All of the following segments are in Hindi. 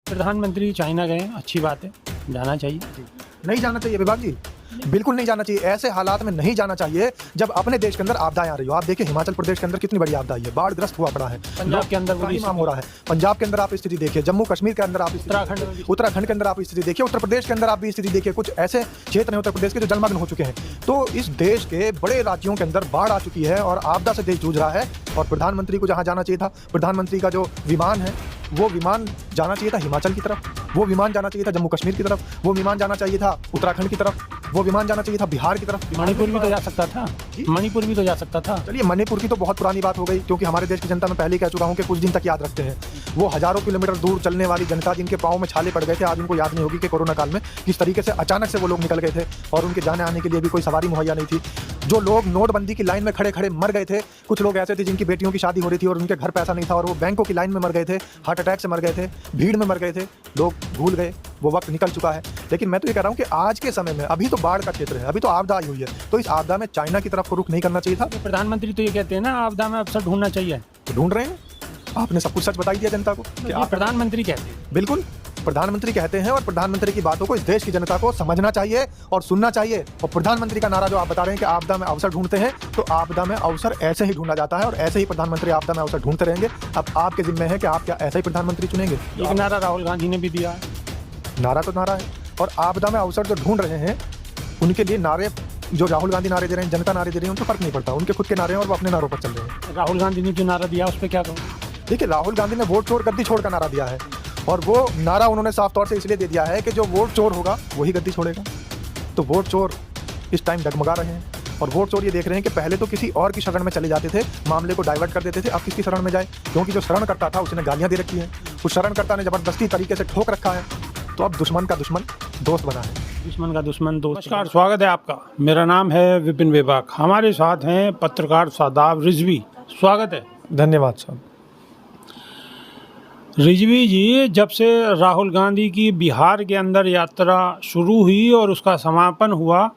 प्रधानमंत्री चाइना गए, अच्छी बात है, जाना चाहिए। नहीं जाना चाहिए विभाग जी, बिल्कुल नहीं जाना चाहिए। ऐसे हालात में नहीं जाना चाहिए जब अपने देश के अंदर आपदाएं आ रही हो। आप देखिए हिमाचल प्रदेश के अंदर कितनी बड़ी आपदा आई है, बाढ़ ग्रस्त हुआ पड़ा है, पंजाब के अंदर बुरी माम हो रहा है। पंजाब के अंदर आप स्थिति देखिए, जम्मू कश्मीर के अंदर आप उत्तराखंड के अंदर आप स्थिति देखिए, उत्तर प्रदेश के अंदर आप भी स्थिति देखिए। कुछ ऐसे क्षेत्र हैं उत्तर प्रदेश के जो जलमग्न हो चुके हैं। तो इस देश के बड़े राज्यों के अंदर बाढ़ आ चुकी है और आपदा से देश जूझ रहा है। और प्रधानमंत्री को जहाँ जाना चाहिए था, प्रधानमंत्री का जो विमान है वो विमान जाना चाहिए था हिमाचल की तरफ, वो विमान जाना चाहिए था जम्मू कश्मीर की तरफ, वो विमान जाना चाहिए था उत्तराखंड की तरफ, वो विमान जाना चाहिए था बिहार की तरफ। मणिपुर भी तो जा सकता था, मणिपुर भी तो जा सकता था। चलिए मणिपुर की तो बहुत पुरानी बात हो गई, क्योंकि हमारे देश की जनता मैं पहले ही कह चुका हूँ कि कुछ दिन तक याद रखते हैं। वो हजारों किलोमीटर दूर चलने वाली जनता जिनके पाँव में छाले पड़ गए थे, आज उनको याद नहीं होगी कि कोरोना काल में किस तरीके से अचानक से वो लोग निकल गए थे और उनके जाने आने के लिए भी कोई सवारी मुहैया नहीं थी। जो लोग नोटबंदी की लाइन में खड़े खड़े मर गए थे, कुछ लोग ऐसे थे जिनकी बेटियों की शादी हो रही थी और उनके घर पैसा नहीं था और वो बैंकों की लाइन में मर गए थे, हार्ट अटैक से मर गए थे, भीड़ में मर गए थे। लोग भूल गए, वो वक्त निकल चुका है। लेकिन मैं तो ये कह रहा हूँ कि आज के समय में अभी तो बाढ़ का क्षेत्र है, अभी तो आपदा आई हुई है, तो इस आपदा में चाइना की तरफ को रुख नहीं करना चाहिए था। प्रधानमंत्री तो ये कहते हैं ना, आपदा में अवसर ढूंढना चाहिए। तो ढूंढ रहे हैं, आपने सब कुछ सच बताई दिया जनता को कि आप प्रधानमंत्री कहते हैं। बिल्कुल प्रधानमंत्री कहते हैं और प्रधानमंत्री की बातों को इस देश की जनता को समझना चाहिए और सुनना चाहिए। और प्रधानमंत्री का नारा जो आप बता रहे हैं कि आपदा में अवसर ढूंढते हैं, तो आपदा में अवसर ऐसे ही ढूंढा जाता है और ऐसे ही प्रधानमंत्री आपदा में अवसर ढूंढते रहेंगे। अब आपके जिम्मे है कि आप क्या ऐसा ही प्रधानमंत्री चुनेंगे। एक नारा राहुल गांधी ने भी दिया है। नारा तो नारा है, और आपदा में अवसर जो ढूंढ रहे हैं उनके लिए नारे जो राहुल गांधी नारे दे रहे हैं, जनता नारे दे रही है, उनको फर्क नहीं पड़ता। उनके खुद के नारे हैं और वो अपने नारों पर चल रहे हैं। राहुल गांधी ने जो नारा दिया उस पर क्या कहूँ? देखिए राहुल गांधी ने वोट चोर गद्दी छोड़ का नारा दिया है, और वो नारा उन्होंने साफ तौर से इसलिए दे दिया है कि जो वोट चोर होगा वही गद्दी छोड़ेगा। तो वोट चोर इस टाइम डगमगा रहे हैं और वोट चोर ये देख रहे हैं कि पहले तो किसी और की शरण में चले जाते थे, मामले को डाइवर्ट कर देते थे, अब किसकी शरण में जाए, क्योंकि जो शरण करता था उसने गालियां दे रखी हैं, उस शरणकर्ता ने जबरदस्ती तरीके से ठोक रखा है। तो अब दुश्मन का दुश्मन दोस्त बना है। दुश्मन का दुश्मन दोस्त। नमस्कार, स्वागत है आपका। मेरा नाम है विपिन बेबाक। हमारे साथ हैं पत्रकार शादाब रिजवी। स्वागत है। धन्यवाद साहब। रिजवी जी, जब से राहुल गांधी की बिहार के अंदर यात्रा शुरू हुई और उसका समापन हुआ,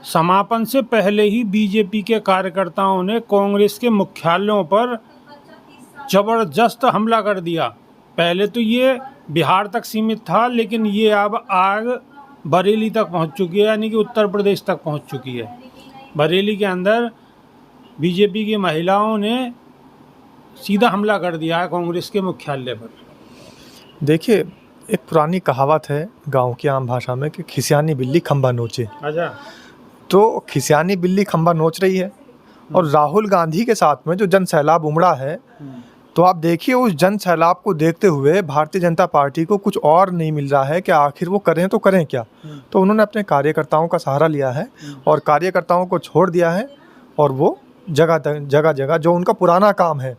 समापन से पहले ही बीजेपी के कार्यकर्ताओं ने कांग्रेस के मुख्यालयों पर ज़बरदस्त हमला कर दिया। पहले तो ये बिहार तक सीमित था, लेकिन ये अब आग बरेली तक पहुंच चुकी है, यानी कि उत्तर प्रदेश तक पहुंच चुकी है। बरेली के अंदर बीजेपी की महिलाओं ने सीधा हमला कर दिया है कांग्रेस के मुख्यालय पर। देखिए एक पुरानी कहावत है गांव की आम भाषा में कि खिसियानी बिल्ली खंबा नोचे। अच्छा। तो खिसियानी बिल्ली खंबा नोच रही है और राहुल गांधी के साथ में जो जन सैलाब उमड़ा है, तो आप देखिए उस जन सैलाब को देखते हुए भारतीय जनता पार्टी को कुछ और नहीं मिल रहा है कि आखिर वो करें तो करें क्या। तो उन्होंने अपने कार्यकर्ताओं का सहारा लिया है और कार्यकर्ताओं को छोड़ दिया है और वो जगह जगह जो उनका पुराना काम है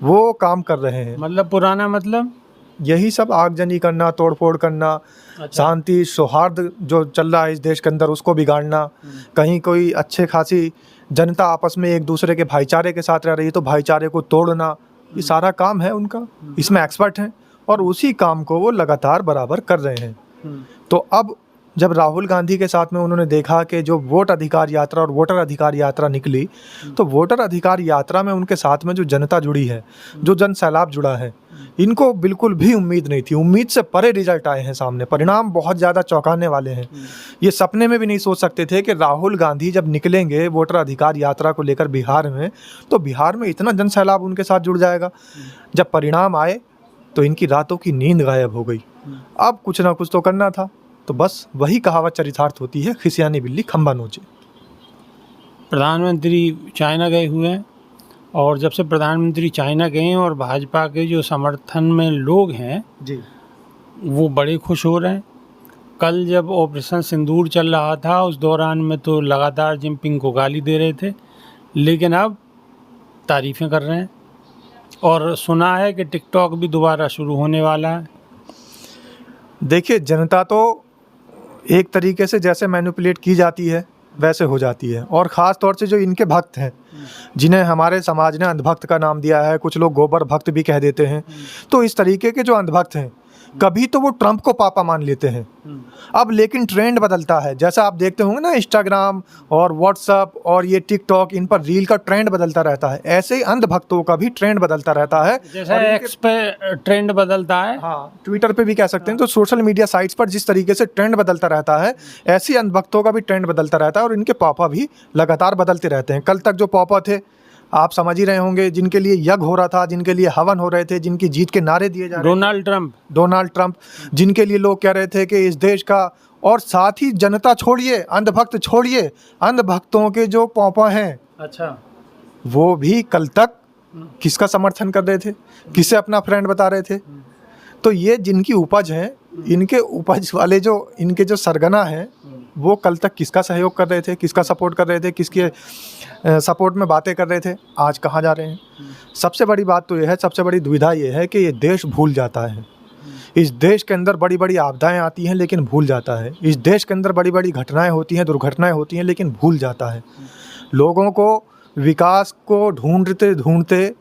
वो काम कर रहे हैं। मतलब पुराना मतलब यही सब आगजनी करना, तोड़फोड़ करना, अच्छा। शांति सौहार्द जो चल रहा है इस देश के अंदर उसको बिगाड़ना, कहीं कोई अच्छे खासी जनता आपस में एक दूसरे के भाईचारे के साथ रह रही है तो भाईचारे को तोड़ना, ये सारा काम है उनका। इसमें एक्सपर्ट हैं और उसी काम को वो लगातार बराबर कर रहे हैं। तो अब जब राहुल गांधी के साथ में उन्होंने देखा कि जो वोट अधिकार यात्रा और वोटर अधिकार यात्रा निकली, तो वोटर अधिकार यात्रा में उनके साथ में जो जनता जुड़ी है, जो जन सैलाब जुड़ा है, इनको बिल्कुल भी उम्मीद नहीं थी। उम्मीद से परे रिजल्ट आए हैं सामने, परिणाम बहुत ज़्यादा चौंकाने वाले हैं। ये सपने में भी नहीं सोच सकते थे कि राहुल गांधी जब निकलेंगे वोटर अधिकार यात्रा को लेकर बिहार में, तो बिहार में इतना जन सैलाब उनके साथ जुड़ जाएगा। जब परिणाम आए तो इनकी रातों की नींद गायब हो गई। अब कुछ ना कुछ तो करना था, तो बस वही कहावत चरितार्थ होती है, खिसियानी बिल्ली खंबा नोचे। प्रधानमंत्री चाइना गए हुए हैं और जब से प्रधानमंत्री चाइना गए हैं और भाजपा के जो समर्थन में लोग हैं जी, वो बड़े खुश हो रहे हैं। कल जब ऑपरेशन सिंदूर चल रहा था उस दौरान में तो लगातार जिनपिंग को गाली दे रहे थे, लेकिन अब तारीफ़ें कर रहे हैं और सुना है कि टिकटॉक भी दोबारा शुरू होने वाला है। देखिए जनता तो एक तरीके से जैसे मैनिपुलेट की जाती है वैसे हो जाती है, और ख़ास तौर से जो इनके भक्त हैं, जिन्हें हमारे समाज ने अंधभक्त का नाम दिया है, कुछ लोग गोबर भक्त भी कह देते हैं। तो इस तरीके के जो अंधभक्त हैं कभी तो वो ट्रंप को पापा मान लेते हैं। अब लेकिन ट्रेंड बदलता है, जैसा आप देखते होंगे ना इंस्टाग्राम और व्हाट्सअप और ये टिकटॉक, इन पर रील का ट्रेंड बदलता रहता है, ऐसे ही अंधभक्तों का भी ट्रेंड बदलता रहता है। जैसे एक्स पे ट्रेंड बदलता है, हाँ, ट्विटर पे भी कह सकते हैं। तो सोशल मीडिया साइट्स पर जिस तरीके से ट्रेंड बदलता रहता है, ऐसे ही अंधभक्तों का भी ट्रेंड बदलता रहता है और इनके पापा भी लगातार बदलते रहते हैं। कल तक जो पापा थे, आप समझ ही रहे होंगे, जिनके लिए यज्ञ हो रहा था, जिनके लिए हवन हो रहे थे, जिनकी जीत के नारे दिए जा रहे थे, डोनाल्ड ट्रंप, जिनके लिए लोग कह रहे थे कि इस देश का, और साथ ही जनता छोड़िए, अंधभक्त छोड़िए, अंधभक्तों के जो पापा हैं, अच्छा, वो भी कल तक किसका समर्थन कर रहे थे, किसे अपना फ्रेंड बता रहे थे। तो ये जिनकी उपज है, इनके उपज वाले जो इनके जो सरगना हैं, वो कल तक किसका सहयोग कर रहे थे, किसका सपोर्ट कर रहे थे, किसके सपोर्ट में बातें कर रहे थे, आज कहाँ जा रहे हैं। सबसे बड़ी बात तो ये है, सबसे बड़ी दुविधा ये है कि ये देश भूल जाता है। इस देश के अंदर बड़ी बड़ी आपदाएं आती हैं लेकिन भूल जाता है। इस देश के अंदर बड़ी बड़ी घटनाएं होती हैं, दुर्घटनाएं होती हैं, लेकिन भूल जाता है। लोगों को विकास को ढूंढते ढूंढते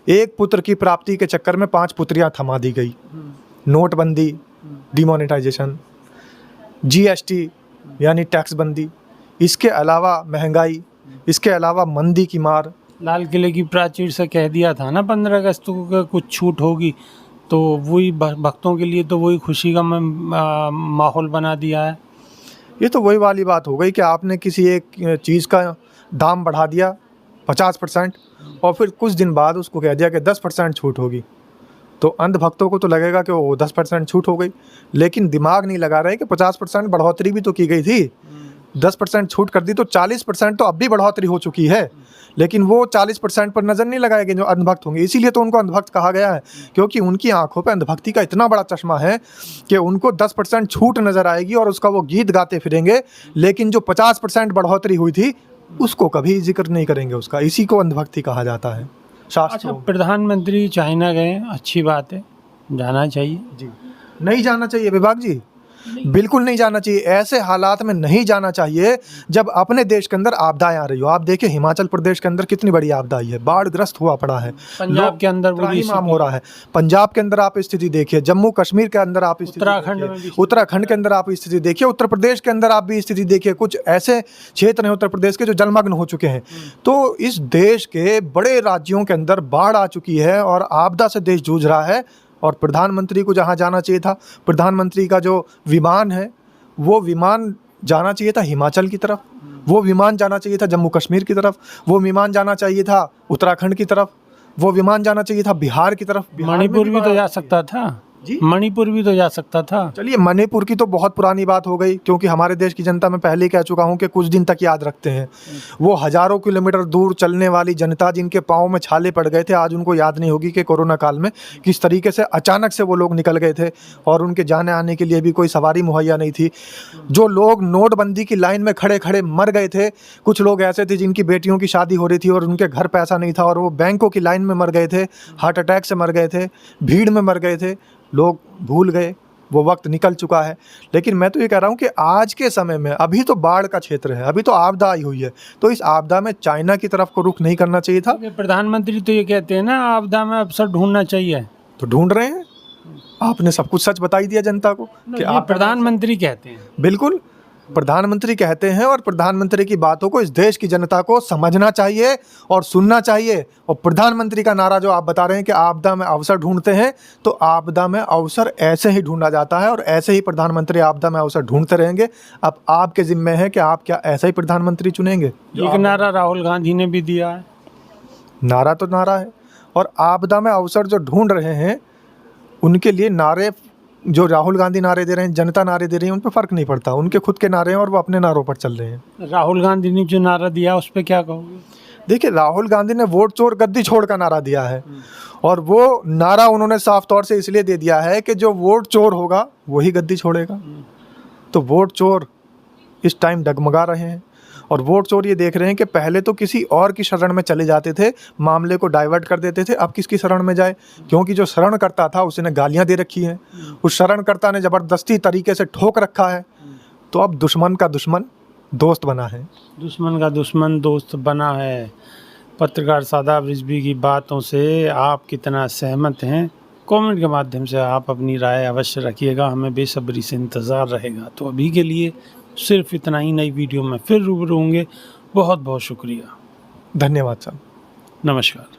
एक पुत्र की प्राप्ति के चक्कर में 5 पुत्रियां थमा दी गई। नोटबंदी, डिमोनेटाइजेशन, जीएसटी यानी टैक्स बंदी, इसके अलावा महंगाई, इसके अलावा मंदी की मार। लाल किले की प्राचीर से कह दिया था ना 15 अगस्त को कुछ छूट होगी, तो वही भक्तों के लिए तो वही खुशी का माहौल बना दिया है। ये तो वही वाली बात हो गई कि आपने किसी एक चीज़ का दाम बढ़ा दिया 50% और फिर कुछ दिन बाद उसको कह दिया कि 10% छूट होगी। तो अंधभक्तों को तो लगेगा कि वो 10% छूट हो गई, लेकिन दिमाग नहीं लगा रहे कि 50% बढ़ोतरी भी तो की गई थी। 10% छूट कर दी तो 40% तो अब भी बढ़ोतरी हो चुकी है, लेकिन वो 40% पर नज़र नहीं लगाएंगे जो अंधभक्त होंगे। इसीलिए तो उनको अंधभक्त कहा गया है, क्योंकि उनकी आंखों पे अंधभक्ति का इतना बड़ा चश्मा है कि उनको 10% छूट नज़र आएगी और उसका वो गीत गाते फिरेंगे, लेकिन जो 50% बढ़ोतरी हुई थी उसको कभी जिक्र नहीं करेंगे उसका। इसी को अंधभक्ति कहा जाता है शास्त्रों। अच्छा, प्रधानमंत्री चाइना गए, अच्छी बात है, जाना चाहिए। जी, नहीं जाना चाहिए विभाग जी, बिल्कुल नहीं जाना चाहिए। ऐसे हालात में नहीं जाना चाहिए जब अपने देश के अंदर आपदाएं आ रही हो। आप देखिए हिमाचल प्रदेश के अंदर कितनी बड़ी आपदा आई है, बाढ़ग्रस्त हुआ पड़ा है। पंजाब के अंदर त्राहिमाम हो रहा है। पंजाब के अंदर आप स्थिति देखिए, जम्मू कश्मीर के अंदर आप स्थिति देखिए, उत्तराखंड के अंदर आप स्थिति देखिए, उत्तर प्रदेश के अंदर आप भी स्थिति देखिए। कुछ ऐसे क्षेत्र हैं उत्तर प्रदेश के जो जलमग्न हो चुके हैं। तो इस देश के बड़े राज्यों के अंदर बाढ़ आ चुकी है और आपदा से देश जूझ रहा है। और प्रधानमंत्री को जहाँ जाना चाहिए था, प्रधानमंत्री का जो विमान है, वो विमान जाना चाहिए था हिमाचल की तरफ, वो विमान जाना चाहिए था जम्मू कश्मीर की तरफ, वो विमान जाना चाहिए था उत्तराखंड की तरफ, वो विमान जाना चाहिए था बिहार की तरफ। मणिपुर भी तो जा सकता था जी, मणिपुर भी तो जा सकता था। चलिए मणिपुर की तो बहुत पुरानी बात हो गई, क्योंकि हमारे देश की जनता, मैं पहले ही कह चुका हूँ कि कुछ दिन तक याद रखते हैं। वो हज़ारों किलोमीटर दूर चलने वाली जनता, जिनके पाँव में छाले पड़ गए थे, आज उनको याद नहीं होगी कि कोरोना काल में किस तरीके से अचानक से वो लोग निकल गए थे और उनके जाने आने के लिए भी कोई सवारी मुहैया नहीं थी। जो लोग नोटबंदी की लाइन में खड़े खड़े मर गए थे, कुछ लोग ऐसे थे जिनकी बेटियों की शादी हो रही थी और उनके घर पैसा नहीं था और वो बैंकों की लाइन में मर गए थे, हार्ट अटैक से मर गए थे, भीड़ में मर गए थे। लोग भूल गए, वो वक्त निकल चुका है। लेकिन मैं तो ये कह रहा हूँ कि आज के समय में अभी तो बाढ़ का क्षेत्र है, अभी तो आपदा आई हुई है, तो इस आपदा में चाइना की तरफ को रुख नहीं करना चाहिए था। प्रधानमंत्री तो ये कहते हैं ना, आपदा में अवसर ढूंढना चाहिए, तो ढूंढ रहे हैं। आपने सब कुछ सच बताई दिया जनता को कि आप प्रधानमंत्री कहते हैं। बिल्कुल प्रधानमंत्री कहते हैं और प्रधानमंत्री की बातों को इस देश की जनता को समझना चाहिए और सुनना चाहिए। और प्रधानमंत्री का नारा जो आप बता रहे हैं कि आपदा में अवसर ढूंढते हैं, तो आपदा में अवसर ऐसे ही ढूंढा जाता है और ऐसे ही प्रधानमंत्री आपदा में अवसर ढूंढते रहेंगे। अब आपके जिम्मे है कि आप क्या ऐसा ही प्रधानमंत्री चुनेंगे। एक नारा राहुल गांधी ने भी दिया है। नारा तो नारा है, और आपदा में अवसर जो ढूंढ रहे हैं उनके लिए नारे, जो राहुल गांधी नारे दे रहे हैं, जनता नारे दे रही है, उन पर फर्क नहीं पड़ता। उनके खुद के नारे हैं और वो अपने नारों पर चल रहे हैं। राहुल गांधी ने जो नारा दिया उस पर क्या कहोगे? देखिए, राहुल गांधी ने वोट चोर गद्दी छोड़ का नारा दिया है, और वो नारा उन्होंने साफ तौर से इसलिए दे दिया है कि जो वोट चोर होगा वही गद्दी छोड़ेगा। तो वोट चोर इस टाइम डगमगा रहे हैं, और वोट चोर ये देख रहे हैं कि पहले तो किसी और की शरण में चले जाते थे, मामले को डाइवर्ट कर देते थे, अब किसकी शरण में जाए, क्योंकि जो शरण करता था उसने गालियां दे रखी हैं, उस शरणकर्ता ने ज़बरदस्ती तरीके से ठोक रखा है। तो अब दुश्मन का दुश्मन दोस्त बना है। दुश्मन का दुश्मन दोस्त बना है। पत्रकार शादाब रिजवी की बातों से आप कितना सहमत हैं, कमेंट के माध्यम से आप अपनी राय अवश्य रखिएगा, हमें बेसब्री से इंतज़ार रहेगा। तो अभी के लिए सिर्फ इतना ही, नई वीडियो में फिर रूबरू होंगे। बहुत बहुत शुक्रिया, धन्यवाद साहब। नमस्कार।